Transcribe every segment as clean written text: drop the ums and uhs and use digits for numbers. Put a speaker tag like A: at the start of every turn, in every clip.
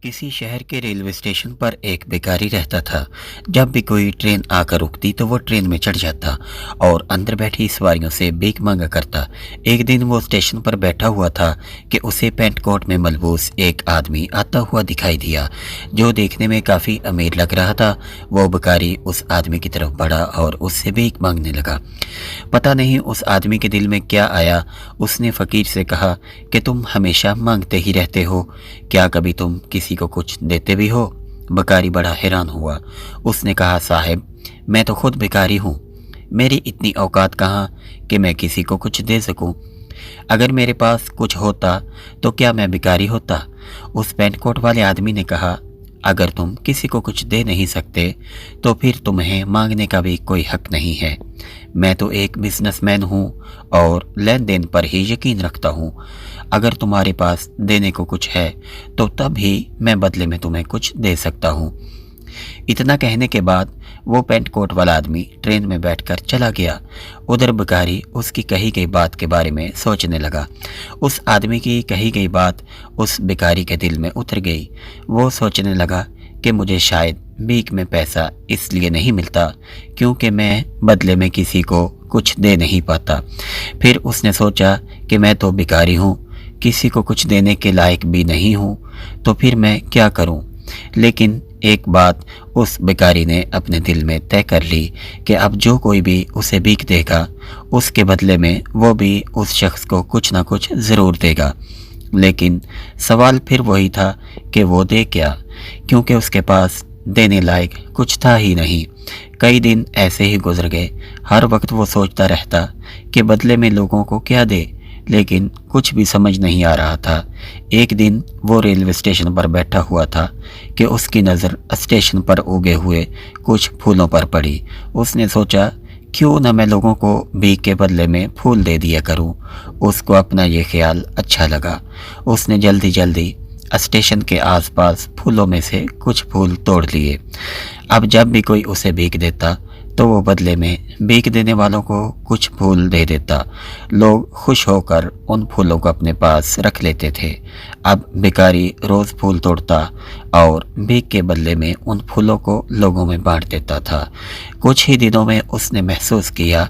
A: किसी शहर के रेलवे स्टेशन पर एक भिखारी रहता था। जब भी कोई ट्रेन आकर रुकती तो वो ट्रेन में चढ़ जाता और अंदर बैठी सवारियों से भीख मांगा करता। एक दिन वो स्टेशन पर बैठा हुआ था कि उसे पेंट कोट में मलबूस एक आदमी आता हुआ दिखाई दिया, जो देखने में काफ़ी अमीर लग रहा था। वो भिखारी उस आदमी की तरफ बढ़ा और उससे भीख मांगने लगा। पता नहीं उस आदमी के दिल में क्या आया। उसने फ़कीर से कहा कि तुम हमेशा मांगते ही रहते हो, क्या कभी तुम किसी को कुछ देते भी हो? भिखारी बड़ा हैरान हुआ। उसने कहा, साहब, मैं तो खुद भिखारी हूँ। मेरी इतनी औकात कहाँ कि मैं किसी को कुछ दे सकूं। अगर मेरे पास कुछ होता तो क्या मैं भिखारी होता? उस पेंट कोट वाले आदमी ने कहा, अगर तुम किसी को कुछ दे नहीं सकते तो फिर तुम्हें मांगने का भी कोई हक नहीं है। मैं तो एक बिजनेसमैन हूँ और लेन देन पर ही यकीन रखता हूँ। अगर तुम्हारे पास देने को कुछ है तो तब ही मैं बदले में तुम्हें कुछ दे सकता हूँ। इतना कहने के बाद वो पेंट कोट वाला आदमी ट्रेन में बैठकर चला गया। उधर भिखारी उसकी कही गई बात के बारे में सोचने लगा। उस आदमी की कही गई बात उस भिखारी के दिल में उतर गई। वो सोचने लगा कि मुझे शायद भीख में पैसा इसलिए नहीं मिलता क्योंकि मैं बदले में किसी को कुछ दे नहीं पाता। फिर उसने सोचा कि मैं तो भिखारी हूँ, किसी को कुछ देने के लायक भी नहीं हूँ, तो फिर मैं क्या करूँ? लेकिन एक बात उस भिखारी ने अपने दिल में तय कर ली कि अब जो कोई भी उसे भीख देगा उसके बदले में वो भी उस शख्स को कुछ ना कुछ ज़रूर देगा। लेकिन सवाल फिर वही था कि वो दे क्या, क्योंकि उसके पास देने लायक कुछ था ही नहीं। कई दिन ऐसे ही गुजर गए। हर वक्त वो सोचता रहता कि बदले में लोगों को क्या दे, लेकिन कुछ भी समझ नहीं आ रहा था। एक दिन वो रेलवे स्टेशन पर बैठा हुआ था कि उसकी नज़र स्टेशन पर उगे हुए कुछ फूलों पर पड़ी। उसने सोचा, क्यों न मैं लोगों को भीख के बदले में फूल दे दिया करूं। उसको अपना ये ख्याल अच्छा लगा। उसने जल्दी जल्दी स्टेशन के आसपास फूलों में से कुछ फूल तोड़ लिए। अब जब भी कोई उसे भीख देता तो वो बदले में भीख देने वालों को कुछ फूल दे देता। लोग खुश होकर उन फूलों को अपने पास रख लेते थे। अब भिखारी रोज़ फूल तोड़ता और भीख के बदले में उन फूलों को लोगों में बांट देता था। कुछ ही दिनों में उसने महसूस किया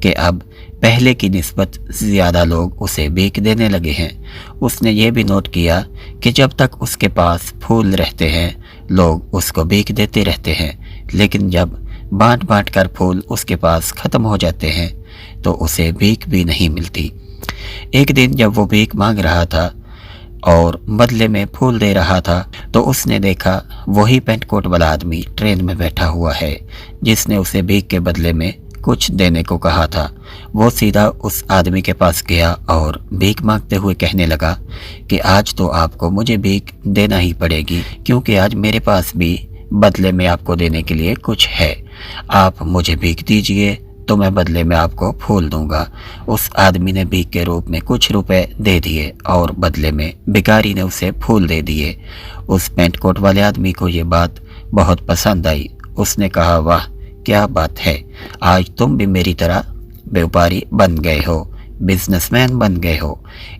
A: कि अब पहले की निस्बत ज़्यादा लोग उसे भीख देने लगे हैं। उसने ये भी नोट किया कि जब तक उसके पास फूल रहते हैं लोग उसको भीख देते रहते हैं, लेकिन जब बांट बांट कर फूल उसके पास ख़त्म हो जाते हैं तो उसे भीख भी नहीं मिलती। एक दिन जब वो भीख मांग रहा था और बदले में फूल दे रहा था तो उसने देखा वही पेंट कोट वाला आदमी ट्रेन में बैठा हुआ है जिसने उसे भीख के बदले में कुछ देने को कहा था। वो सीधा उस आदमी के पास गया और भीख मांगते हुए कहने लगा कि आज तो आपको मुझे भीख देना ही पड़ेगी, क्योंकि आज मेरे पास भी बदले में आपको देने के लिए कुछ है। आप मुझे भीख दीजिए तो मैं बदले में आपको फूल दूंगा। उस आदमी ने भीख के रूप में कुछ रुपए दे दिए और बदले में भिखारी ने उसे फूल दे दिए। उस पेंट कोट वाले आदमी को ये बात बहुत पसंद आई। उसने कहा, वाह क्या बात है, आज तुम भी मेरी तरह व्यापारी बन गए हो, बिजनेसमैन बन गए हो।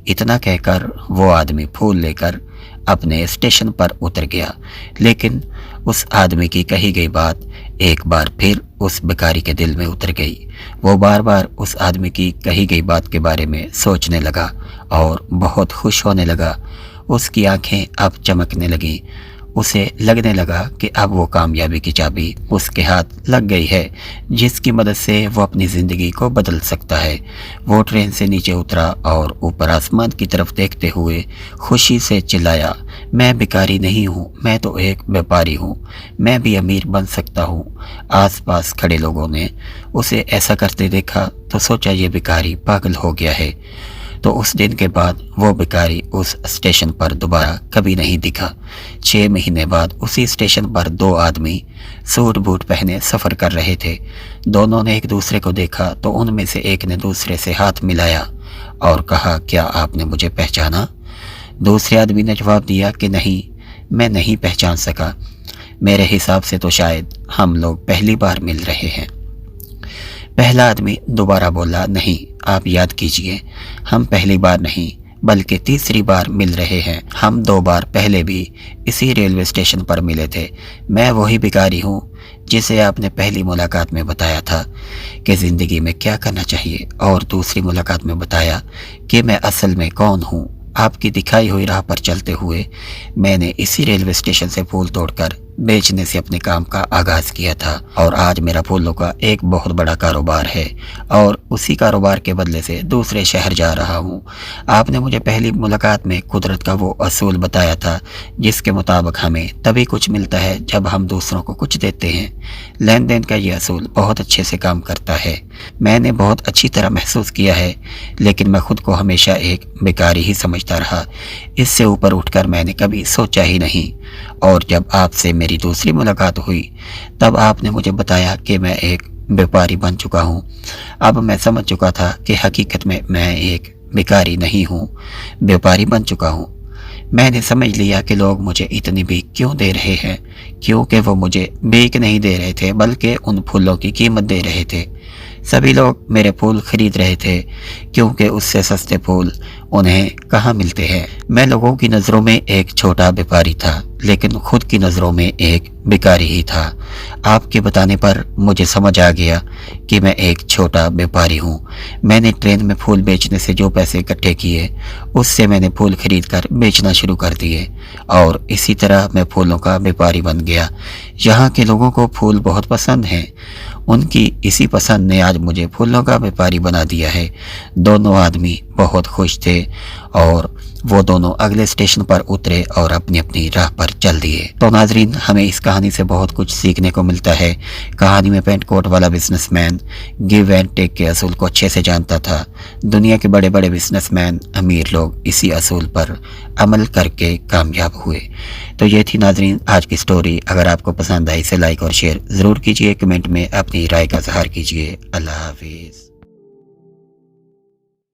A: इतना कहकर वो आदमी फूल लेकर अपने स्टेशन पर उतर गया। लेकिन उस आदमी की कही गई बात एक बार फिर उस भिखारी के दिल में उतर गई। वो बार बार उस आदमी की कही गई बात के बारे में सोचने लगा और बहुत खुश होने लगा। उसकी आंखें अब चमकने लगीं। उसे लगने लगा कि अब वो कामयाबी की चाबी उसके हाथ लग गई है, जिसकी मदद से वो अपनी ज़िंदगी को बदल सकता है। वो ट्रेन से नीचे उतरा और ऊपर आसमान की तरफ देखते हुए खुशी से चिल्लाया, मैं भिखारी नहीं हूँ, मैं तो एक व्यापारी हूँ, मैं भी अमीर बन सकता हूँ। आसपास खड़े लोगों ने उसे ऐसा करते देखा तो सोचा ये भिखारी पागल हो गया है। तो उस दिन के बाद वो भिखारी उस स्टेशन पर दोबारा कभी नहीं दिखा। 6 महीने बाद उसी स्टेशन पर 2 आदमी सूट बूट पहने सफ़र कर रहे थे। दोनों ने एक दूसरे को देखा तो उनमें से एक ने दूसरे से हाथ मिलाया और कहा, क्या आपने मुझे पहचाना? दूसरे आदमी ने जवाब दिया कि नहीं, मैं नहीं पहचान सका। मेरे हिसाब से तो शायद हम लोग पहली बार मिल रहे हैं। पहला आदमी दोबारा बोला, नहीं, आप याद कीजिए, हम पहली बार नहीं बल्कि तीसरी बार मिल रहे हैं। हम 2 बार पहले भी इसी रेलवे स्टेशन पर मिले थे। मैं वही भिखारी हूँ जिसे आपने पहली मुलाकात में बताया था कि ज़िंदगी में क्या करना चाहिए, और दूसरी मुलाकात में बताया कि मैं असल में कौन हूँ। आपकी दिखाई हुई राह पर चलते हुए मैंने इसी रेलवे स्टेशन से फूल तोड़कर बेचने से अपने काम का आगाज़ किया था, और आज मेरा फूलों का एक बहुत बड़ा कारोबार है और उसी कारोबार के बदले से दूसरे शहर जा रहा हूँ। आपने मुझे पहली मुलाकात में कुदरत का वो असूल बताया था जिसके मुताबिक हमें तभी कुछ मिलता है जब हम दूसरों को कुछ देते हैं। लेन देन का ये असूल बहुत अच्छे से काम करता है। मैंने बहुत अच्छी तरह महसूस किया है, लेकिन मैं खुद को हमेशा एक भिखारी ही समझता रहा। इससे ऊपर उठकर मैंने कभी सोचा ही नहीं। और जब आपसे मेरी दूसरी मुलाकात हुई तब आपने मुझे बताया कि मैं एक व्यापारी बन चुका हूँ। अब मैं समझ चुका था कि हकीकत में मैं एक भिखारी नहीं हूँ, व्यापारी बन चुका हूँ। मैंने समझ लिया कि लोग मुझे इतनी भीख क्यों दे रहे हैं, क्योंकि वो मुझे भीख नहीं दे रहे थे बल्कि उन फूलों की कीमत दे रहे थे। सभी लोग मेरे फूल खरीद रहे थे क्योंकि उससे सस्ते फूल उन्हें कहाँ मिलते हैं। मैं लोगों की नज़रों में एक छोटा व्यापारी था, लेकिन खुद की नज़रों में एक भिखारी ही था। आपके बताने पर मुझे समझ आ गया कि मैं एक छोटा व्यापारी हूँ। मैंने ट्रेन में फूल बेचने से जो पैसे इकट्ठे किए उससे मैंने फूल खरीद कर बेचना शुरू कर दिए, और इसी तरह मैं फूलों का व्यापारी बन गया। यहाँ के लोगों को फूल बहुत पसंद हैं। उनकी इसी पसंद ने आज मुझे फूलों का व्यापारी बना दिया है। दोनों आदमी बहुत खुश थे और वो दोनों अगले स्टेशन पर उतरे और अपनी अपनी राह पर चल दिए। तो नाजरीन, हमें इस कहानी से बहुत कुछ सीखने को मिलता है। कहानी में पेंट कोट वाला बिजनेसमैन गिव एंड टेक के असूल को अच्छे से जानता था। दुनिया के बड़े बड़े बिजनेसमैन, अमीर लोग इसी असूल पर अमल करके कामयाब हुए। तो ये थी नाजरीन आज की स्टोरी। अगर आपको पसंद आई इसे लाइक और शेयर ज़रूर कीजिए। कमेंट में अपनी राय का इज़हार कीजिए। अल्लाह हाफिज़।